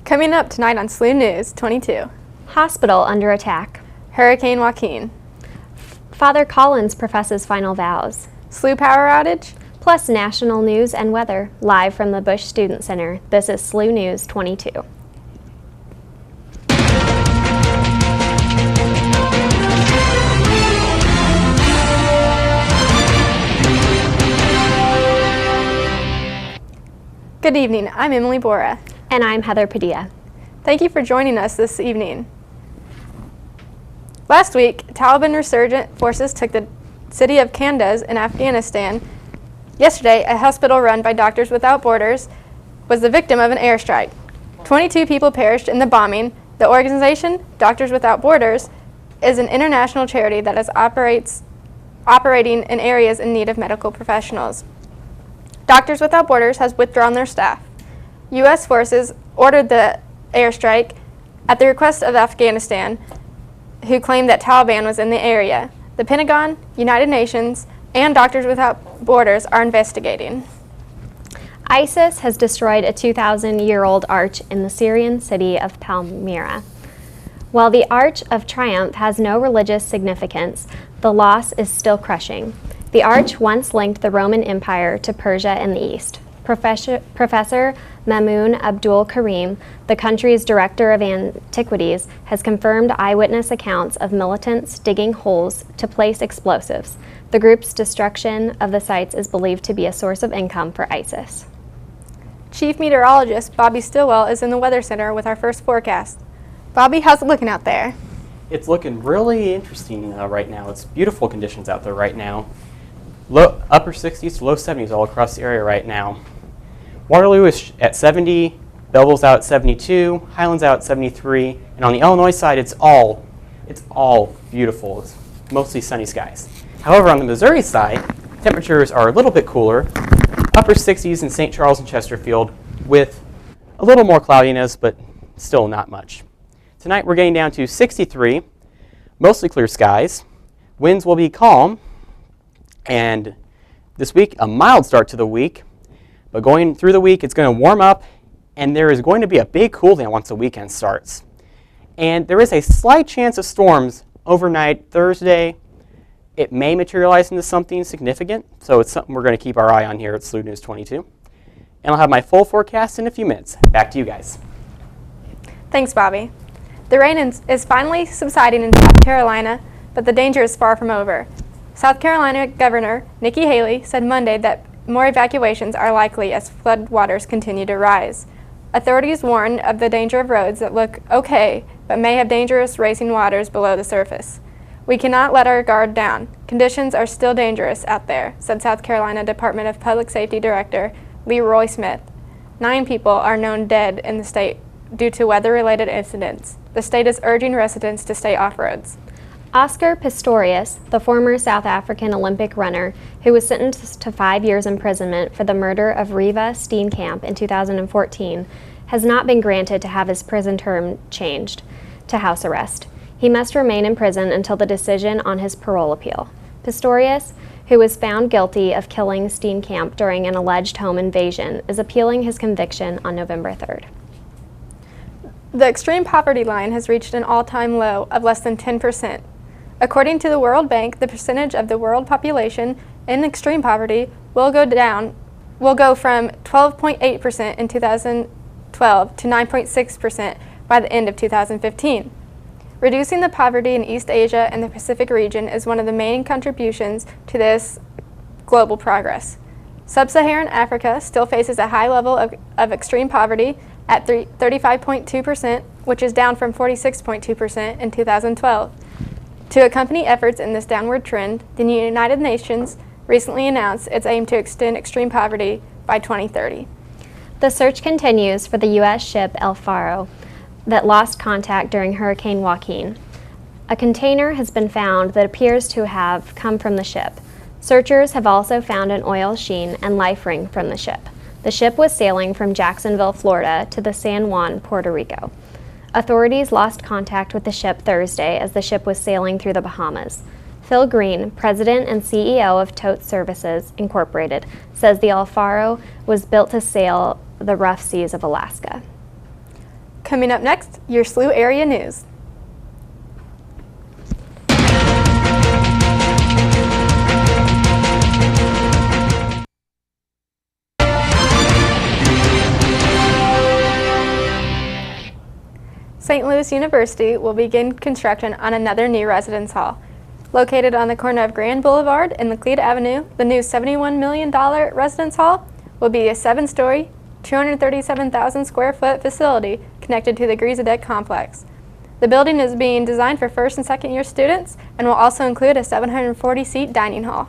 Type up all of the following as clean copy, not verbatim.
Coming up tonight on SLU News 22. Hospital under attack. Hurricane Joaquin. Father Collins professes final vows. SLU power outage. Plus national news and weather, live from the Busch Student Center. This is SLU News 22. Good evening, I'm Emily Borah. And I'm Heather Padilla. Thank you for joining us this evening. Last week, Taliban resurgent forces took the city of Kanduz in Afghanistan. Yesterday, a hospital run by Doctors Without Borders was the victim of an airstrike. 22 people perished in the bombing. The organization, Doctors Without Borders, is an international charity that is operating in areas in need of medical professionals. Doctors Without Borders has withdrawn their staff. U.S. forces ordered the airstrike at the request of Afghanistan, who claimed that Taliban was in the area. The Pentagon, United Nations, and Doctors Without Borders are investigating. ISIS has destroyed a 2,000-year-old arch in the Syrian city of Palmyra. While the Arch of Triumph has no religious significance, the loss is still crushing. The arch once linked the Roman Empire to Persia in the east. Professor Mamoun Abdul Karim, the country's director of antiquities, has confirmed eyewitness accounts of militants digging holes to place explosives. The group's destruction of the sites is believed to be a source of income for ISIS. Chief Meteorologist Bobby Stilwell is in the Weather Center with our first forecast. Bobby, how's it looking out there? It's looking really interesting right now. It's beautiful conditions out there right now. Upper 60s to low 70s all across the area right now. Waterloo is at 70, Belleville's out at 72, Highlands out at 73, and on the Illinois side, it's all beautiful. It's mostly sunny skies. However, on the Missouri side, temperatures are a little bit cooler. Upper 60s in St. Charles and Chesterfield with a little more cloudiness, but still not much. Tonight we're getting down to 63, mostly clear skies. Winds will be calm, and this week a mild start to the week. But going through the week, it's going to warm up, and there is going to be a big cool down once the weekend starts. And there is a slight chance of storms overnight Thursday. It may materialize into something significant, so it's something we're going to keep our eye on here at SLU News 22. And I'll have my full forecast in a few minutes. Back to you guys. Thanks, Bobby. The rain is finally subsiding in South Carolina, but the danger is far from over. South Carolina Governor Nikki Haley said Monday that more evacuations are likely as floodwaters continue to rise. Authorities warn of the danger of roads that look okay, but may have dangerous racing waters below the surface. We cannot let our guard down. Conditions are still dangerous out there, said South Carolina Department of Public Safety Director Leroy Smith. 9 people are known dead in the state due to weather-related incidents. The state is urging residents to stay off roads. Oscar Pistorius, the former South African Olympic runner who was sentenced to 5 years imprisonment for the murder of Reva Steenkamp in 2014, has not been granted to have his prison term changed to house arrest. He must remain in prison until the decision on his parole appeal. Pistorius, who was found guilty of killing Steenkamp during an alleged home invasion, is appealing his conviction on November 3rd. The extreme poverty line has reached an all-time low of less than 10%. According to the World Bank, the percentage of the world population in extreme poverty will go from 12.8% in 2012 to 9.6% by the end of 2015. Reducing the poverty in East Asia and the Pacific region is one of the main contributions to this global progress. Sub-Saharan Africa still faces a high level of extreme poverty at 35.2%, which is down from 46.2% in 2012. To accompany efforts in this downward trend, the United Nations recently announced its aim to extend extreme poverty by 2030. The search continues for the U.S. ship El Faro that lost contact during Hurricane Joaquin. A container has been found that appears to have come from the ship. Searchers have also found an oil sheen and life ring from the ship. The ship was sailing from Jacksonville, Florida to the San Juan, Puerto Rico. Authorities lost contact with the ship Thursday as the ship was sailing through the Bahamas. Phil Green, president and CEO of Tote Services, Incorporated, says the El Faro was built to sail the rough seas of Alaska. Coming up next, your SLU area news. St. Louis University will begin construction on another new residence hall. Located on the corner of Grand Boulevard and Laclede Avenue, the new $71 million residence hall will be a 7-story, 237,000 square foot facility connected to the Griesa complex. The building is being designed for first and second year students and will also include a 740-seat dining hall.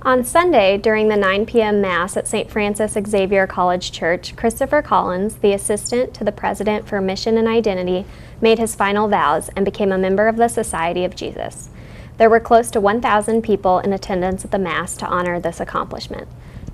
On Sunday, during the 9 p.m. Mass at St. Francis Xavier College Church, Christopher Collins, the assistant to the president for Mission and Identity, made his final vows and became a member of the Society of Jesus. There were close to 1,000 people in attendance at the Mass to honor this accomplishment.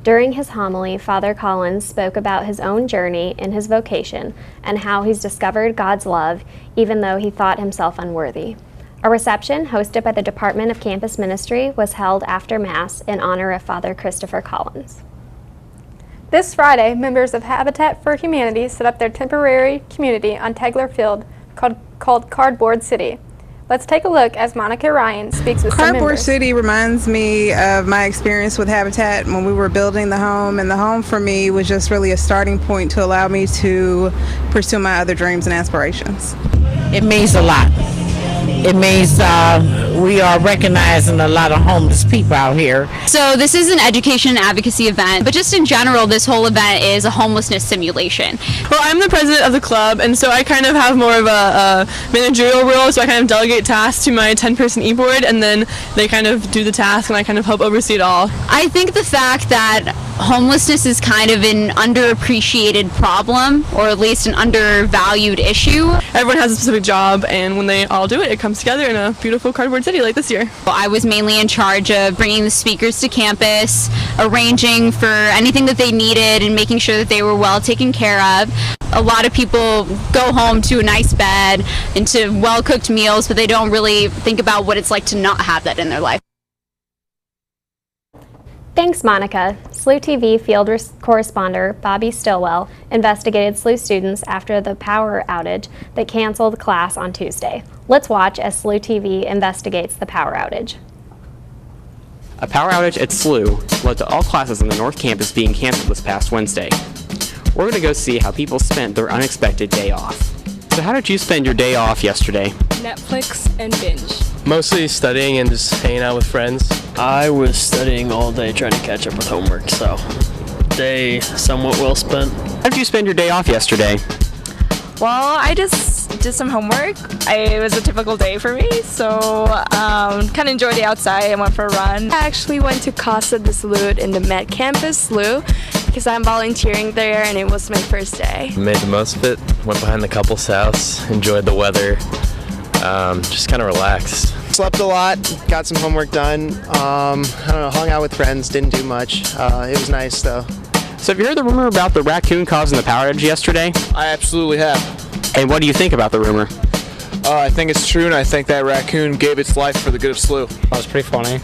During his homily, Father Collins spoke about his own journey in his vocation and how he's discovered God's love even though he thought himself unworthy. A reception hosted by the Department of Campus Ministry was held after Mass in honor of Father Christopher Collins. This Friday, members of Habitat for Humanity set up their temporary community on Tegler Field called Cardboard City. Let's take a look as Monica Ryan speaks with some members. Cardboard City reminds me of my experience with Habitat when we were building the home, and the home for me was just really a starting point to allow me to pursue my other dreams and aspirations. It means a lot. It means we are recognizing a lot of homeless people out here. So this is an education and advocacy event, but just in general, this whole event is a homelessness simulation. Well, I'm the president of the club, and so I kind of have more of a managerial role, so I kind of delegate tasks to my 10-person e-board, and then they kind of do the task, and I kind of help oversee it all. I think the fact that homelessness is kind of an underappreciated problem, or at least an undervalued issue. Everyone has a specific job, and when they all do it, it comes together in a beautiful cardboard city like this year. I was mainly in charge of bringing the speakers to campus, arranging for anything that they needed, and making sure that they were well taken care of. A lot of people go home to a nice bed and to well-cooked meals, but they don't really think about what it's like to not have that in their life. Thanks, Monica. SLU-TV field correspondent Bobby Stilwell investigated SLU students after the power outage that canceled class on Tuesday. Let's watch as SLU-TV investigates the power outage. A power outage at SLU led to all classes on the North Campus being canceled this past Wednesday. We're going to go see how people spent their unexpected day off. So how did you spend your day off yesterday? Netflix and binge. Mostly studying and just hanging out with friends. I was studying all day trying to catch up with homework, so day somewat well spent. How did you spend your day off yesterday? Well, I just did some homework. It was a typical day for me, so kind of enjoyed the outside. I went for a run. I actually went to Casa de Salud in the Met Campus SLU because I'm volunteering there and it was my first day. Made the most of it, went behind the couple's house, enjoyed the weather, just kind of relaxed. Slept a lot, got some homework done, I don't know, hung out with friends, didn't do much. It was nice though. So have you heard the rumor about the raccoon causing the power outage yesterday? I absolutely have. And what do you think about the rumor? I think it's true, and I think that raccoon gave its life for the good of SLU. That was pretty funny.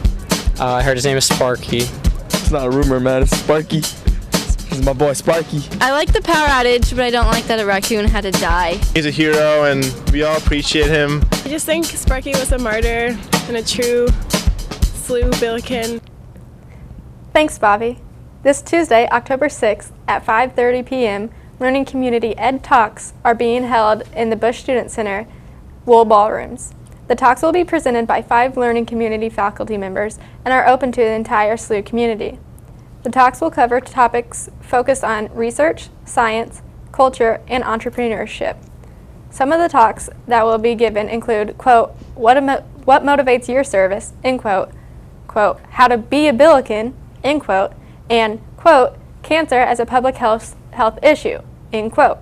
I heard his name is Sparky. It's not a rumor, man. It's Sparky. This is my boy Sparky. I like the power outage, but I don't like that a raccoon had to die. He's a hero, and we all appreciate him. I just think Sparky was a martyr and a true SLU Billiken. Thanks, Bobby. This Tuesday, October 6th at 5:30 p.m., Learning Community Ed Talks are being held in the Busch Student Center Wool Ballrooms. The talks will be presented by 5 Learning Community faculty members and are open to the entire SLU community. The talks will cover topics focused on research, science, culture, and entrepreneurship. Some of the talks that will be given include, quote, what motivates your service, end quote, quote, how to be a Billiken, end quote, and, quote, cancer as a public health issue, end quote.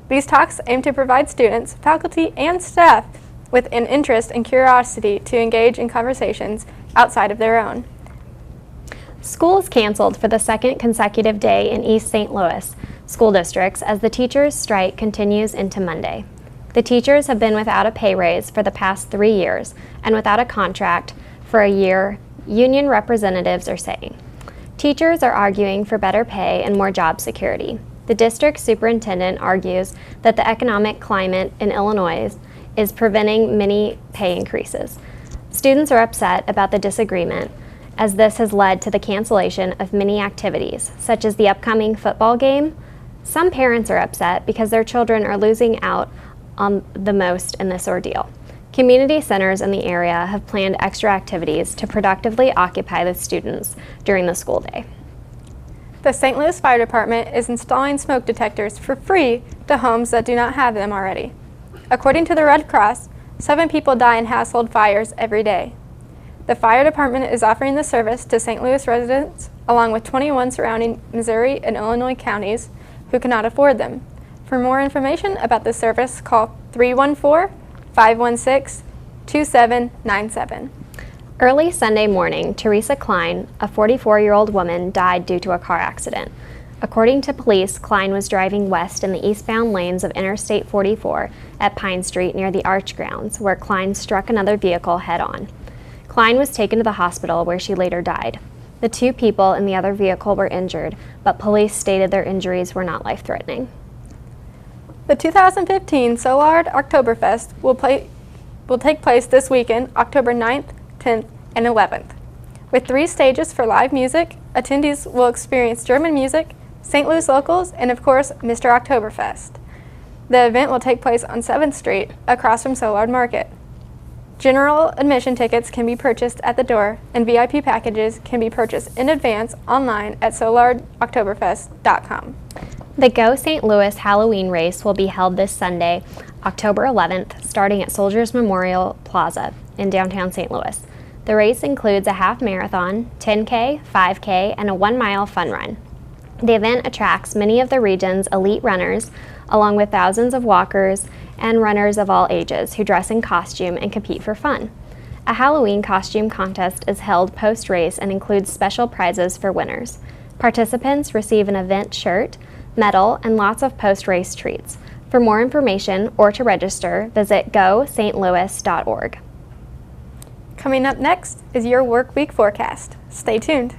These talks aim to provide students, faculty, and staff with an interest and curiosity to engage in conversations outside of their own. School is canceled for the second consecutive day in East St. Louis school districts as the teachers' strike continues into Monday. The teachers have been without a pay raise for the past 3 years and without a contract for a year, union representatives are saying. Teachers are arguing for better pay and more job security. The district superintendent argues that the economic climate in Illinois is preventing many pay increases. Students are upset about the disagreement, as this has led to the cancellation of many activities, such as the upcoming football game. Some parents are upset because their children are losing out on the most in this ordeal. Community centers in the area have planned extra activities to productively occupy the students during the school day. The St. Louis Fire Department is installing smoke detectors for free to homes that do not have them already. According to the Red Cross, 7 people die in household fires every day. The fire department is offering the service to St. Louis residents, along with 21 surrounding Missouri and Illinois counties who cannot afford them. For more information about the service, call 314-516-2797. Early Sunday morning, Teresa Klein, a 44-year-old woman, died due to a car accident. According to police, Klein was driving west in the eastbound lanes of Interstate 44 at Pine Street near the Arch grounds, where Klein struck another vehicle head-on. Klein was taken to the hospital, where she later died. The 2 people in the other vehicle were injured, but police stated their injuries were not life-threatening. The 2015 Soulard Oktoberfest will take place this weekend, October 9th, 10th, and 11th. With 3 stages for live music, attendees will experience German music, St. Louis locals, and of course, Mr. Oktoberfest. The event will take place on 7th Street, across from Soulard Market. General admission tickets can be purchased at the door, and VIP packages can be purchased in advance online at soulardoktoberfest.com. The Go St. Louis Halloween race will be held this Sunday, October 11th, starting at Soldiers Memorial Plaza in downtown St. Louis. The race includes a half marathon, 10K, 5K, and a 1-mile fun run. The event attracts many of the region's elite runners, along with thousands of walkers and runners of all ages who dress in costume and compete for fun. A Halloween costume contest is held post-race and includes special prizes for winners. Participants receive an event shirt, medal, and lots of post-race treats. For more information or to register, visit gostlouis.org. Coming up next is your work week forecast. Stay tuned.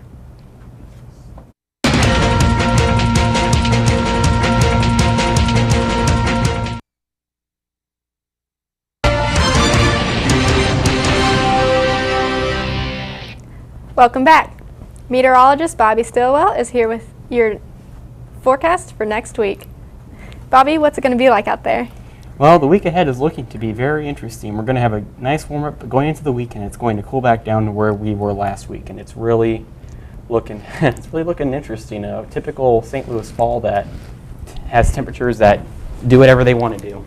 Welcome back. Meteorologist Bobby Stilwell is here with your forecast for next week. Bobby, what's it going to be like out there? Well, the week ahead is looking to be very interesting. We're going to have a nice warm-up going into the weekend. It's going to cool back down to where we were last week, and it's really looking interesting. A typical St. Louis fall that has temperatures that do whatever they want to do.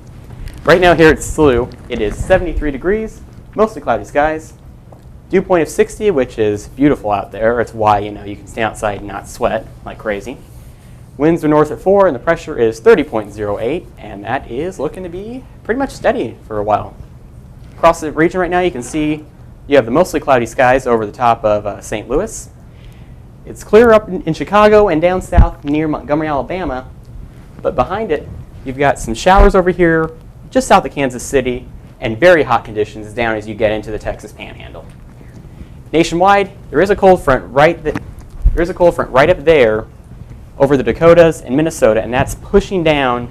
Right now here at SLU, it is 73 degrees, mostly cloudy skies. Dew point of 60, which is beautiful out there. It's why you can stay outside and not sweat like crazy. Winds are north at 4, and the pressure is 30.08, and that is looking to be pretty much steady for a while. Across the region right now, you can see you have the mostly cloudy skies over the top of St. Louis. It's clear up in Chicago and down south near Montgomery, Alabama, but behind it, you've got some showers over here just south of Kansas City, and very hot conditions down as you get into the Texas Panhandle. Nationwide, there is a cold front right up there over the Dakotas and Minnesota, and that's pushing down,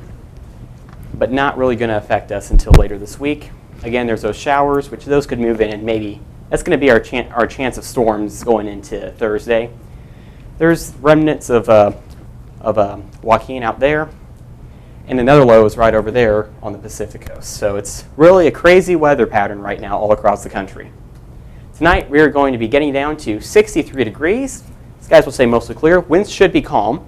but not really going to affect us until later this week. Again, there's those showers, which those could move in, and maybe that's going to be our chance of storms going into Thursday. There's remnants of Joaquin out there, and another low is right over there on the Pacific coast. So it's really a crazy weather pattern right now all across the country. Tonight, we are going to be getting down to 63 degrees. Skies will stay mostly clear. Winds should be calm.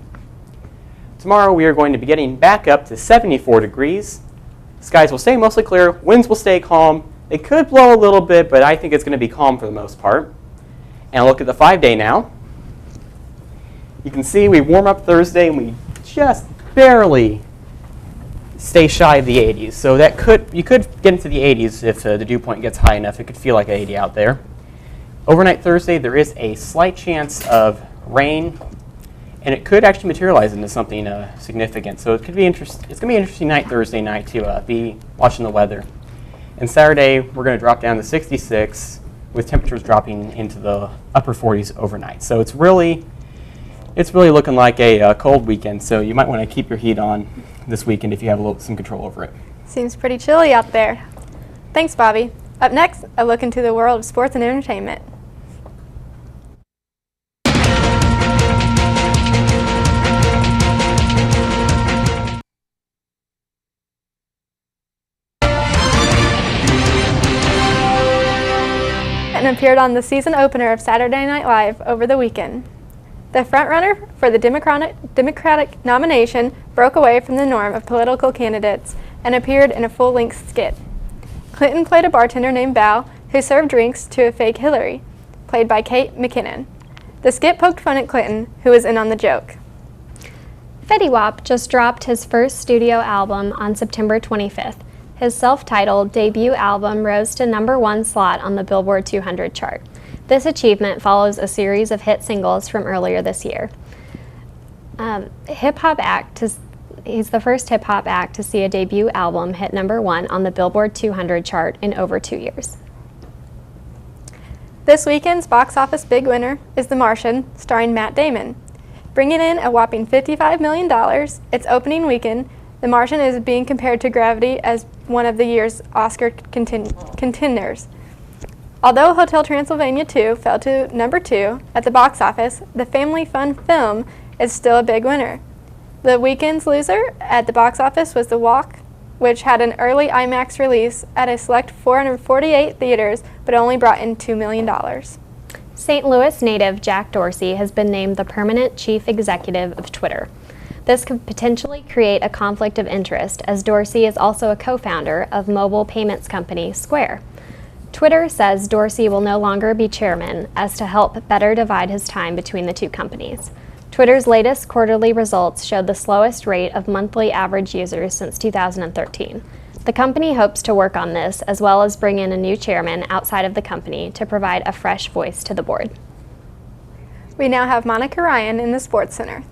Tomorrow, we are going to be getting back up to 74 degrees. Skies will stay mostly clear. Winds will stay calm. They could blow a little bit, but I think it's going to be calm for the most part. And look at the 5-day now. You can see we warm up Thursday, and we just barely stay shy of the 80s. So you could get into the 80s if the dew point gets high enough. It could feel like 80 out there. Overnight Thursday, there is a slight chance of rain, and it could actually materialize into something significant. So it could be interesting. It's going to be an interesting night Thursday night to be watching the weather. And Saturday, we're going to drop down to 66 with temperatures dropping into the upper 40s overnight. So it's really It's really looking like a cold weekend, so you might want to keep your heat on this weekend if you have some control over it. Seems pretty chilly out there. Thanks, Bobby. Up next, a look into the world of sports and entertainment. And appeared on the season opener of Saturday Night Live over the weekend. The frontrunner for the Democratic nomination broke away from the norm of political candidates and appeared in a full-length skit. Clinton played a bartender named Val who served drinks to a fake Hillary, played by Kate McKinnon. The skit poked fun at Clinton, who was in on the joke. Fetty Wap just dropped his first studio album on September 25th. His self-titled debut album rose to -- slot on the Billboard 200 chart. This achievement follows a series of hit singles from earlier this year. He's the first hip-hop act to see a debut album hit #1 on the Billboard 200 chart in over 2 years. This weekend's box office big winner is The Martian, starring Matt Damon. Bringing in a whopping $55 million, its opening weekend, The Martian is being compared to Gravity as one of the year's Oscar contenders. Although Hotel Transylvania 2 fell to #2 at the box office, the family fun film is still a big winner. The weekend's loser at the box office was The Walk, which had an early IMAX release at a select 448 theaters, but only brought in $2 million. St. Louis native Jack Dorsey has been named the permanent chief executive of Twitter. This could potentially create a conflict of interest, as Dorsey is also a co-founder of mobile payments company Square. Twitter says Dorsey will no longer be chairman, as to help better divide his time between the two companies. Twitter's latest quarterly results showed the slowest rate of monthly average users since 2013. The company hopes to work on this, as well as bring in a new chairman outside of the company to provide a fresh voice to the board. We now have Monica Ryan in the Sports Center.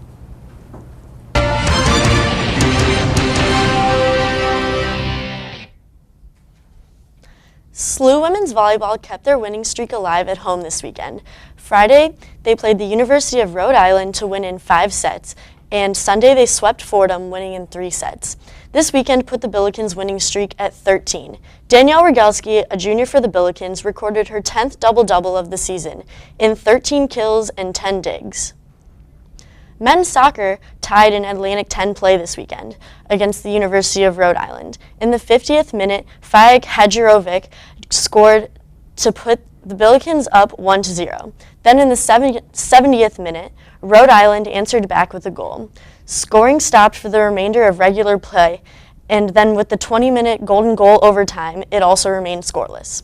SLU women's volleyball kept their winning streak alive at home this weekend. Friday, they played the University of Rhode Island to win in 5 sets, and Sunday they swept Fordham, winning in 3 sets. This weekend put the Billikens' winning streak at 13. Danielle Rogalski, a junior for the Billikens, recorded her 10th double-double of the season, in 13 kills and 10 digs. Men's soccer tied in Atlantic 10 play this weekend against the University of Rhode Island. In the 50th minute, Fajek Hadjirovic scored to put the Billikens up 1-0. Then in the 70th minute, Rhode Island answered back with a goal. Scoring stopped for the remainder of regular play, and then with the 20-minute golden goal overtime, it also remained scoreless.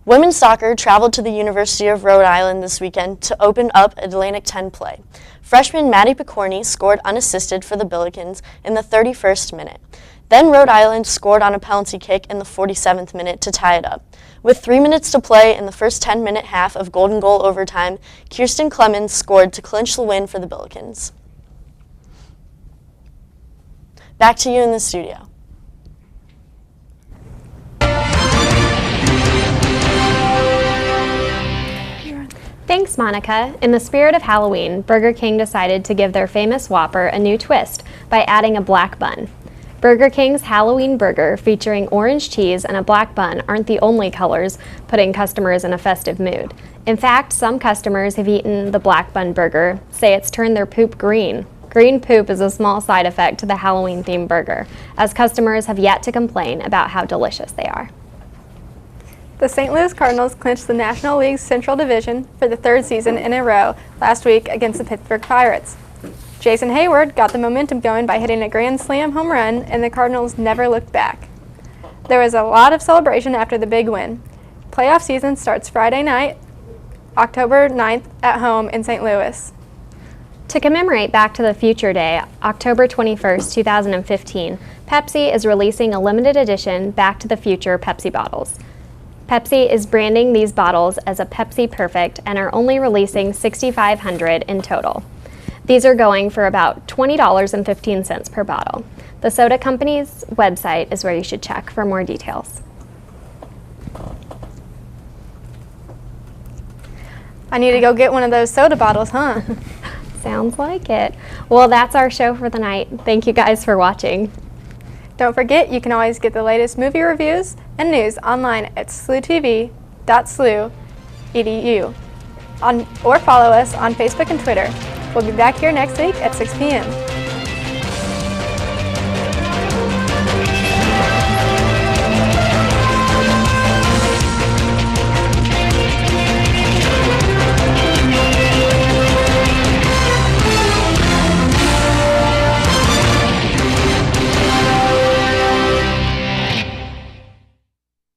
Women's soccer traveled to the University of Rhode Island this weekend to open up Atlantic 10 play. Freshman Maddie Picorni scored unassisted for the Billikens in the 31st minute. Then Rhode Island scored on a penalty kick in the 47th minute to tie it up. With 3 minutes to play in the first 10-minute half of golden goal overtime, Kirsten Clemens scored to clinch the win for the Billikens. Back to you in the studio. Thanks, Monica. In the spirit of Halloween, Burger King decided to give their famous Whopper a new twist by adding a black bun. Burger King's Halloween burger, featuring orange cheese and a black bun, aren't the only colors putting customers in a festive mood. In fact, some customers have eaten the black bun burger say it's turned their poop green. Green poop is a small side effect to the Halloween-themed burger, as customers have yet to complain about how delicious they are. The St. Louis Cardinals clinched the National League's Central Division for the 3rd season in a row last week against the Pittsburgh Pirates. Jason Hayward got the momentum going by hitting a grand slam home run, and the Cardinals never looked back. There was a lot of celebration after the big win. Playoff season starts Friday night, October 9th at home in St. Louis. To commemorate Back to the Future Day, October 21st, 2015, Pepsi is releasing a limited edition Back to the Future Pepsi bottles. Pepsi is branding these bottles as a Pepsi Perfect and are only releasing 6,500 in total. These are going for about $20.15 per bottle. The soda company's website is where you should check for more details. I need to go get one of those soda bottles, huh? Sounds like it. Well, that's our show for the night. Thank you guys for watching. Don't forget, you can always get the latest movie reviews and news online at slutv.slu.edu or follow us on Facebook and Twitter. We'll be back here next week at 6 p.m.